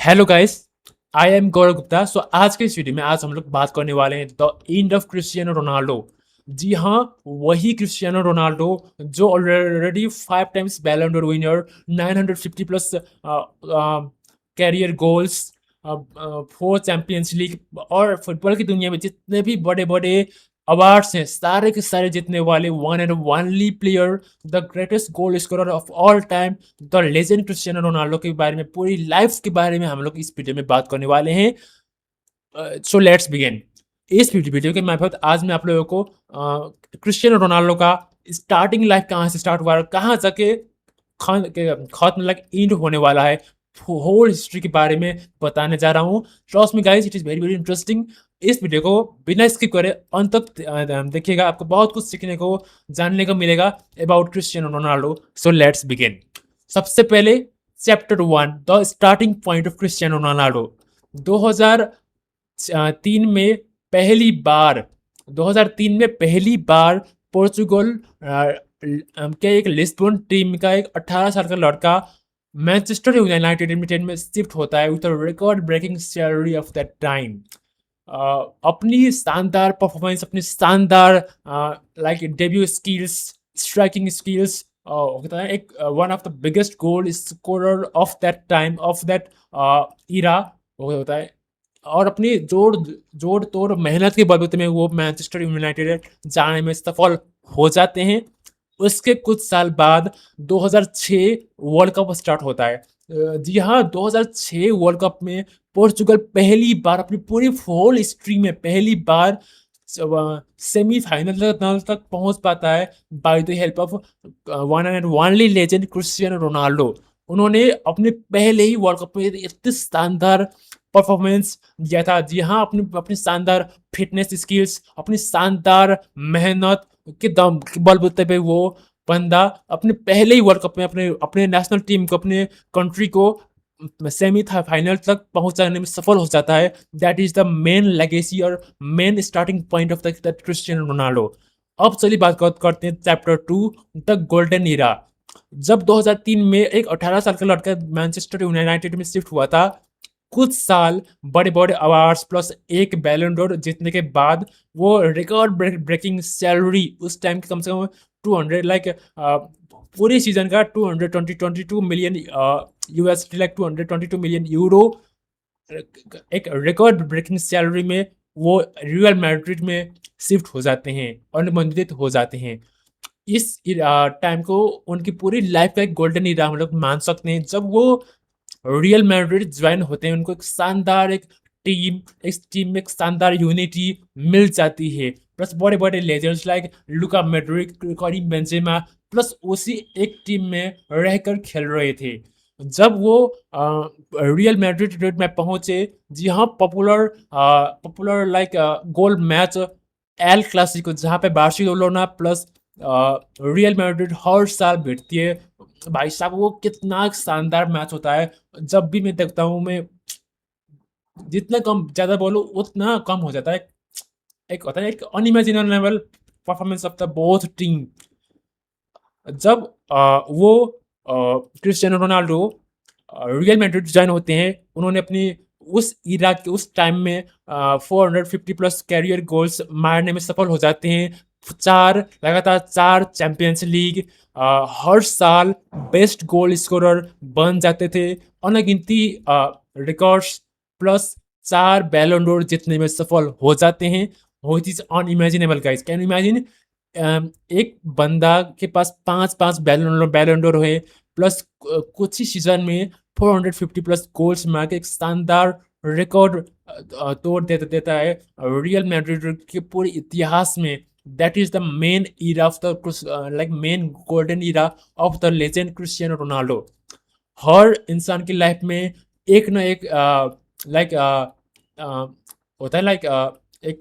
Hello guys, I am गौरव गुप्ता। सो आज के इस वीडियो में आज हम लोग बात करने वाले हैं the end of Cristiano Ronaldo. जी हाँ, वही क्रिस्टियानो रोनाल्डो जो already 5 times Ballon d'Or winner, 950 plus career goals, 4 Champions League और फुटबॉल की दुनिया में जितने भी बड़े बड़े अवार्ड्स हैं सारे के सारे जीतने वाले one and only player, the greatest goal scorer of all time, the legend Cristiano Ronaldo के बारे में, पूरी लाइफ के बारे में हम लोग इस वीडियो में बात करने वाले हैं। So let's begin. इस वीडियो के मार्फत आज मैं आप लोगों को क्रिस्टियानो रोनाल्डो का स्टार्टिंग लाइफ कहाँ से स्टार्ट हुआ और कहाँ जाके खत्म लाइक एंड होने वाला है, होल हिस्ट्री के बारे में बताने जा रहा हूँ। Trust me guys, it is very very interesting. इस वीडियो को बिना स्किप करे अंत तक देखिएगा, आपको बहुत कुछ सीखने को, जानने को मिलेगा about Cristiano Ronaldo. So let's begin. सबसे पहले chapter 1, the starting point of Cristiano Ronaldo. 2003 में पहली बार 2003 में पहली बार पोर्चुगल के एक लिस्बन टीम का एक 18 साल का लड़का मैनचेस्टर यूनाइटेड में शिफ्ट होता है with record breaking salary of that time. अपनी शानदार परफॉर्मेंस, अपनी शानदार like debut skills, striking skills, होता है एक one of the biggest goal scorer of that time, of that era होता है। और अपनी जोड़ तोड़ मेहनत के बलबूते में वो मैनचेस्टर यूनाइटेड जाने में सफल हो जाते हैं। उसके कुछ साल बाद 2006 वर्ल्ड कप स्टार्ट होता है। जी हाँ, 2006 वर्ल्ड कप में पोर्चुगल पहली बार अपनी पूरी होल हिस्ट्री में पहली बार सेमीफाइनल तक पहुंच पाता है by the help of one and only legend Cristiano Ronaldo. उन्होंने अपने पहले ही वर्ल्ड कप में इतनी शानदार परफॉर्मेंस दिया था। जी हाँ, अपनी अपनी शानदार फिटनेस स्किल्स, अपनी शानदार मेहनत के दम के बलबूते पे वो बंदा अपने पहले ही वर्ल्ड कप में अपने अपने नेशनल टीम को, अपने कंट्री को सेमी फाइनल तक पहुंचाने में सफल हो जाता है। That is the main legacy और main starting point of the Cristiano Ronaldo. अब चलिए बात करते हैं चैप्टर 2, द गोल्डन ईरा। जब 2003 में एक 18 साल का लड़का मैनचेस्टर यूनाइटेड में शिफ्ट हुआ था, कुछ साल बड़े बड़े अवार्ड्स प्लस एक बैलन डोर जीतने के बाद वो रिकॉर्ड ब्रेकिंग सैलरी उस टाइम की कम से कम 200 लाइक पूरे सीजन का 222 million USD, like 222 million euro, एक रिकॉर्ड ब्रेकिंग सैलरी में वो रियल मैड्रिड में शिफ्ट हो जाते हैं, अनुबंधित हो जाते हैं। इस टाइम को उनकी पूरी लाइफ का एक गोल्डन ईरा हम लोग मान सकते हैं। जब वो रियल मैड्रिड ज्वाइन होते हैं, उनको एक शानदार एक टीम, इस टीम में एक शानदार यूनिटी मिल जाती है, प्लस बड़े बड़े legends like Luka Modric, Karim Benzema plus उसी एक टीम में रहकर खेल रहे थे। जब वो रियल मैड्रिड में पहुंचे, जी हाँ, पॉपुलर लाइक गोल मैच एल क्लासिको, जहाँ पे बार्सिलोना प्लस रियल मैड्रिड हर साल भिड़ती है। भाई साहब, वो कितना शानदार मैच होता है। जब भी मैं देखता हूँ, मैं जितना कम ज़्यादा बोलूँ उतना कम हो जाता है। एक होता है एक unimaginable performance of the both team. जब वो Cristiano Ronaldo real Madrid join होते हैं, उन्होंने अपनी उस इरा के उस टाइम में 450 प्लस कैरियर गोल्स मारने में सफल हो जाते हैं। लगातार 4 चैंपियंस लीग, हर साल बेस्ट गोल स्कोरर बन जाते थे। अनगिनती रिकॉर्ड्स प्लस 4 बैलन डोर जीतने में सफल हो जाते हैं। Which is unimaginable guys, can you imagine? एक बंदा के पास 5 बैलन डोर है, प्लस कुछ ही सीजन में 450 प्लस गोल्स मार के एक शानदार रिकॉर्ड तोड़ देता है रियल मैड्रिड के पूरे इतिहास में। That is the main era of the like main golden era of the legend Cristiano Ronaldo. हर इंसान की लाइफ में एक ना एक लाइक होता है, लाइक एक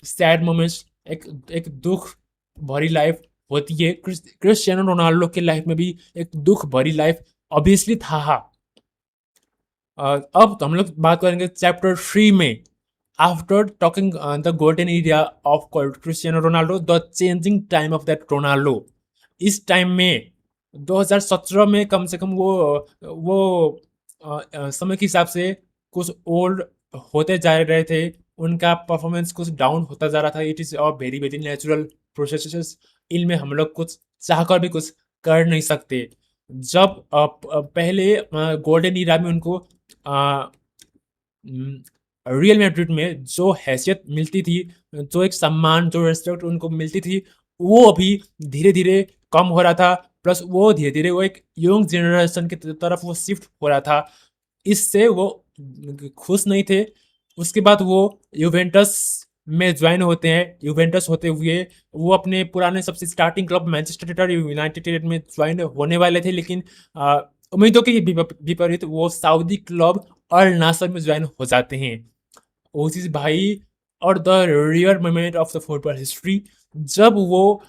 सैड मोमेंट्स, एक एक दुख भरी लाइफ होती है। क्रिस्टियानो रोनाल्डो की लाइफ में भी एक दुख भरी लाइफ ऑब्वियसली था। अब तो हम लोग बात करेंगे चैप्टर 3 में, after talking the golden area of Cristiano Ronaldo, the changing time of that Ronaldo. इस टाइम में 2017 में कम से कम वो समय के हिसाब से कुछ ओल्ड होते जा रहे थे, उनका परफॉर्मेंस कुछ डाउन होता जा रहा था। It is a very very natural processes. इनमें हम लोग कुछ चाहकर भी कुछ कर नहीं सकते। जब पहले गोल्डन ईरा में उनको रियल मैड्रिड में जो हैसियत मिलती थी, जो एक सम्मान, जो रिस्पेक्ट उनको मिलती थी, वो अभी धीरे-धीरे कम हो रहा था। प्लस वो धीरे-धीरे वो एक यंग जनरेशन की तरफ वो शिफ्ट हो रहा था। इससे वो खुश नहीं थे। उसके बाद वो यूवेंटस में जॉइन होते हैं। यूवेंटस होते हुए वो अपने पुराने सबसे स्टार्टिंग क्लब मैनचेस्टर यूनाइटेड में जॉइन होने वाले थे, लेकिन उम्मीदों के विपरीत वो सऊदी क्लब अल नासर में जॉइन हो जाते हैं। ओसिस भाई और the real moment of the football history, जब वो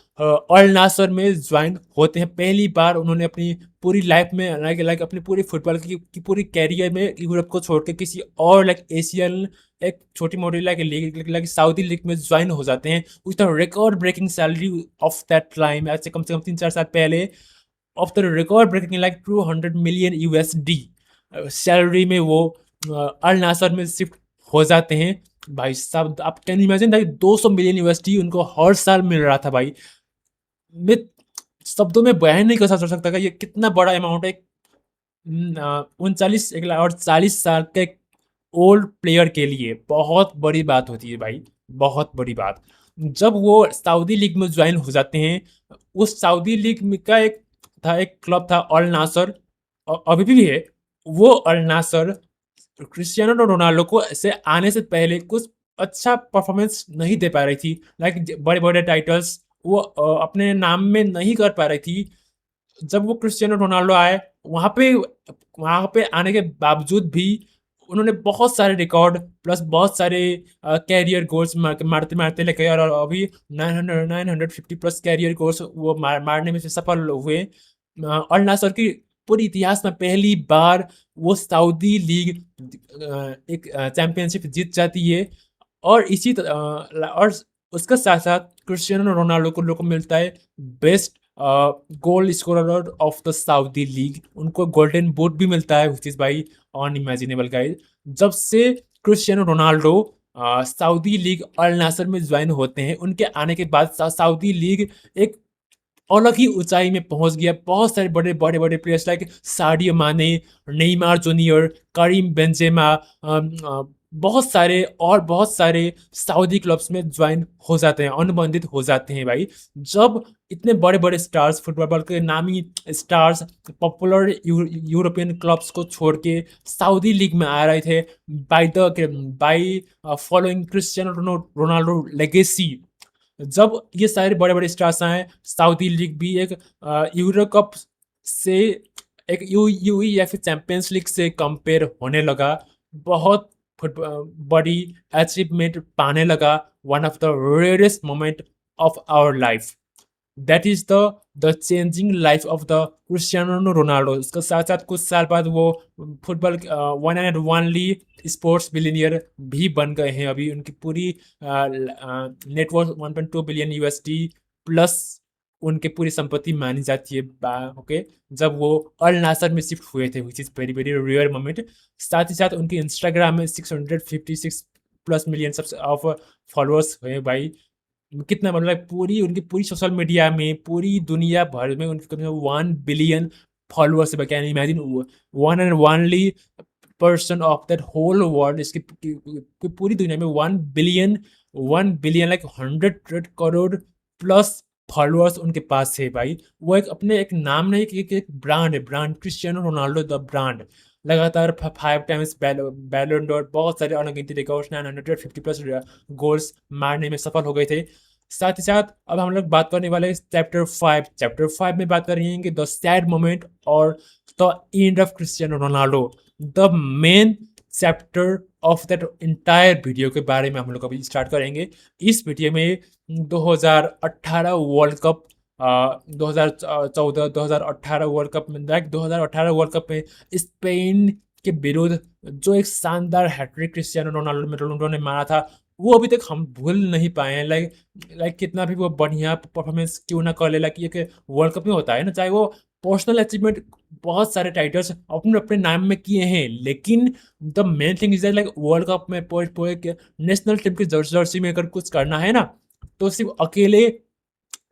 अल नासर में ज्वाइन होते हैं पहली बार, उन्होंने अपनी पूरी लाइफ में लाइक लाइक अपनी पूरी फुटबॉल की पूरी कैरियर में यूरोप को छोड़ के किसी और लाइक एशियन एक छोटी मोटी like league like Saudi league में ज्वाइन हो जाते हैं with the record breaking salary of that time. आज से कम 3-4 साल पहले of the record breaking like 200 million USD salary में वो अल नासर में शिफ्ट हो जाते हैं। भाई साहब, आप कैन इमेजिन भाई 200 मिलियन यूएसडी उनको हर साल मिल रहा था भाई। मैं शब्दों में बयान नहीं कर सकता कि ये कितना बड़ा अमाउंट है। 39 और 40 साल के ओल्ड प्लेयर के लिए बहुत बड़ी बात होती है भाई, बहुत बड़ी बात। जब वो सऊदी लीग में ज्वाइन हो जाते हैं, उस सऊदी लीग में का एक क्लब था अल नासर, अभी भी है। वो अल नासर क्रिस्टियानो रोनाल्डो को से आने से पहले कुछ अच्छा परफॉर्मेंस नहीं दे पा रही थी। लाइक बड़े-बड़े टाइटल्स वो अपने नाम में नहीं कर पा रही थी। जब वो क्रिस्टियानो रोनाल्डो आए, वहाँ पे आने के बावजूद भी उन्होंने बहुत सारे रिकॉर्ड प्लस बहुत सारे कैरियर गोल्स मारते-मारते लेके और अभी 950 प्लस कैरियर गोल्स वो मारने में से सफल हुए। अल नासर की पूरे इतिहास में पहली बार वो सऊदी लीग एक चैंपियनशिप जीत जाती है। और और उसके साथ-साथ क्रिस्टियानो रोनाल्डो को मिलता है best goal scorer of the Saudi league. उनको गोल्डन बूट भी मिलता है, व्हिच इज़ भाई अनइमेजिनेबल गाइस। जब से क्रिस्टियानो रोनाल्डो सऊदी लीग अल नासर में जॉइन होते हैं, उनके आने के बाद सऊदी लीग एक अलग ही ऊँचाई में पहुँच गया। बहुत सारे बड़े-बड़े प्लेयर्स लाइक साडियो माने, नेइमार जूनियर, करीम बेंजेमा, बहुत सारे सऊदी क्लब्स में जॉइन हो जाते हैं, अनुबंधित हो जाते हैं भाई। जब इतने बड़े-बड़े स्टार्स, फुटबॉल के नामी स्टार्स, पॉपुलर यूरोपियन क्लब्स को छोड़ के सऊदी लीग में आ रहे थे by following Cristiano Ronaldo legacy. जब ये सारे बड़े-बड़े स्टार्स आए, सऊदी लीग भी एक यूरो कप से एक यूईएफए चैंपियंस लीग से कंपेयर होने लगा। बहुत बड़ी अचीवमेंट पाने लगा। One of the rarest moment of our life. That is the changing life of the Cristiano Ronaldo. उसके साथ-साथ कुछ साल बाद वो football one and only sports billionaire भी बन गए हैं। अभी उनकी पूरी नेटवर्थ 1.2 बिलियन यूएसडी प्लस उनकी पूरी संपत्ति मानी जाती है। ओके, जब वो अल नासर में शिफ्ट हुए थे, which is very very rare moment. साथ ही साथ उनकी इंस्टाग्राम में 656 प्लस मिलियन ऑफ फॉलोअर्स हुए भाई। कितना मतलब पूरी उनकी पूरी सोशल मीडिया में पूरी दुनिया भर में उनके 1 बिलियन फॉलोअर्स है। Can imagine one and only person of that whole world. इसकी पूरी दुनिया में 1 billion like 100 crore plus followers उनके पास है भाई। वो एक अपने एक नाम नहीं कि एक ब्रांड है, brand Cristiano Ronaldo the brand. लगातार 5 टाइम्स बैलन डोर, बहुत सारे अनगिनती रिकॉर्ड्स, 950 प्लस गोल्स मारने में सफल हो गए थे। साथ ही साथ अब हम लोग बात करने वाले हैं चैप्टर 5 में बात कर रहे हैं कि द सैड मोमेंट और the end of Cristiano Ronaldo. The main chapter of that entire video के बारे में हम लोग अभी स्टार्ट करेंगे। इस वीडियो में 2018 वर्ल्ड कप, 2014 2018 वर्ल्ड कप में, लाइक 2018 वर्ल्ड कप में स्पेन के विरुद्ध जो एक शानदार हैट्रिक क्रिस्टियानो रोनाल्डो ने मारा था, वो अभी तक हम भूल नहीं पाए हैं। लाइक कितना भी वो बढ़िया परफॉर्मेंस क्यों ना कर ले, लाइक एक वर्ल्ड कप में होता है ना, चाहे वो पर्सनल अचीवमेंट बहुत सारे टाइटल्स अपने अपने नाम में किए हैं, लेकिन the main thing is like world cup में पूरे नेशनल टीम की जर्सी में अगर कुछ करना है ना, तो सिर्फ अकेले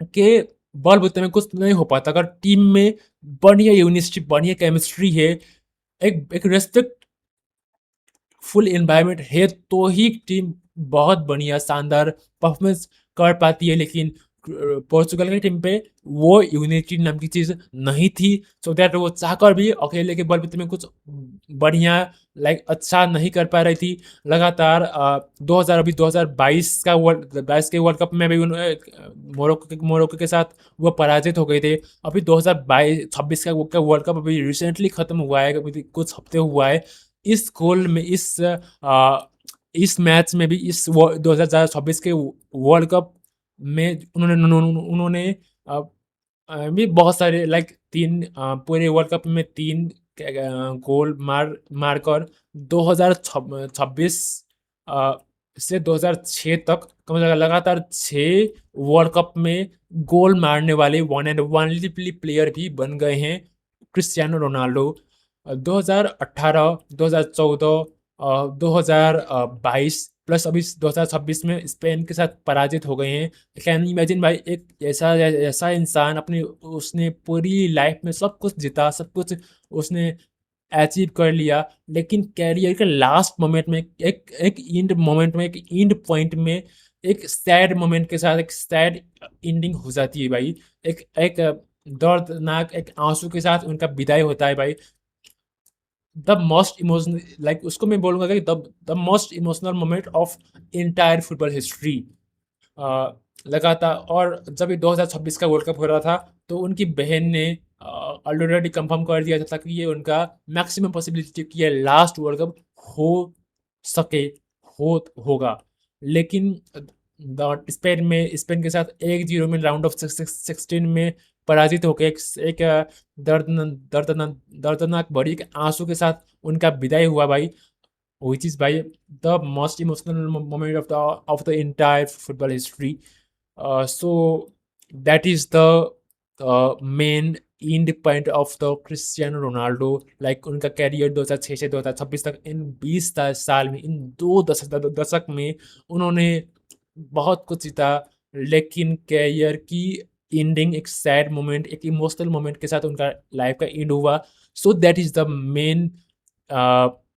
के बलबूते में कुछ नहीं हो पाता। अगर टीम में बढ़िया यूनिटी, बढ़िया केमिस्ट्री है, एक रेस्पेक्ट फुल एनवायरनमेंट है, तो ही टीम बहुत बढ़िया शानदार परफॉर्मेंस कर पाती है। लेकिन पोर्चुगल की टीम पे वो यूनिटी नाम की चीज़ नहीं थी, सो दैट वो चाहकर भी अकेले के बलबूते में कुछ बढ़िया लाइक अच्छा नहीं कर पा रही थी। लगातार 2000 अभी 2022 का वर्ल्ड कप में भी मोरक्को के साथ वो पराजित हो गए थे। अभी 2022-26 का वर्ल्ड कप अभी रिसेंटली खत्म हुआ है, अभी कुछ हफ्ते हुआ है। इस गोल में इस मैच में भी 2026 के वर्ल्ड कप में उन्होंने भी बहुत सारे लाइक पूरे वर्ल्ड कप में 3 गोल मारकर 2026 से 2006 तक कम से कम लगातार 6 वर्ल्ड कप में गोल मारने वाले वन एंड ओनली प्लेयर भी बन गए हैं क्रिस्टियानो रोनाल्डो। 2018, 2014, 2022 प्लस अभी 2026 में स्पेन के साथ पराजित हो गए हैं। कैन इमेजिन भाई, एक ऐसा ऐसा इंसान अपनी उसने पूरी लाइफ में सब कुछ जीता, सब कुछ उसने अचीव कर लिया, लेकिन कैरियर के लास्ट मोमेंट में एक एक एंड मोमेंट में, एक एंड पॉइंट में, एक सैड मोमेंट के साथ एक सैड एंडिंग हो जाती है भाई। एक एक दर्दनाक एक आंसू के साथ उनका विदाई होता है भाई। द मोस्ट इमोशनल, लाइक उसको मैं बोलूँगा कि the most emotional moment of entire football history. लगातार, और जब ये 2026 का वर्ल्ड कप हो रहा था, तो उनकी बहन ने ऑलरेडी कंफर्म कर दिया था कि ये उनका मैक्सिमम पॉसिबिलिटी कि ये लास्ट वर्ल्ड कप हो सके, होगा। लेकिन स्पेन के साथ 1-0 में राउंड ऑफ 16 में पराजित होकर एक दर्दनाक भरी एक आंसू के साथ उनका विदाई हुआ भाई, which is by the most emotional moment of the entire football history. So that is the main end point of the Cristiano Ronaldo. Like उनका कैरियर 2006 से 2026 तक, इन 20 साल में, इन 2 दशक में उन्होंने बहुत कुछ जीता, लेकिन कैरियर की एंडिंग एक सैड मोमेंट, एक इमोशनल मोमेंट के साथ उनका लाइफ का एंड हुआ। So that is the main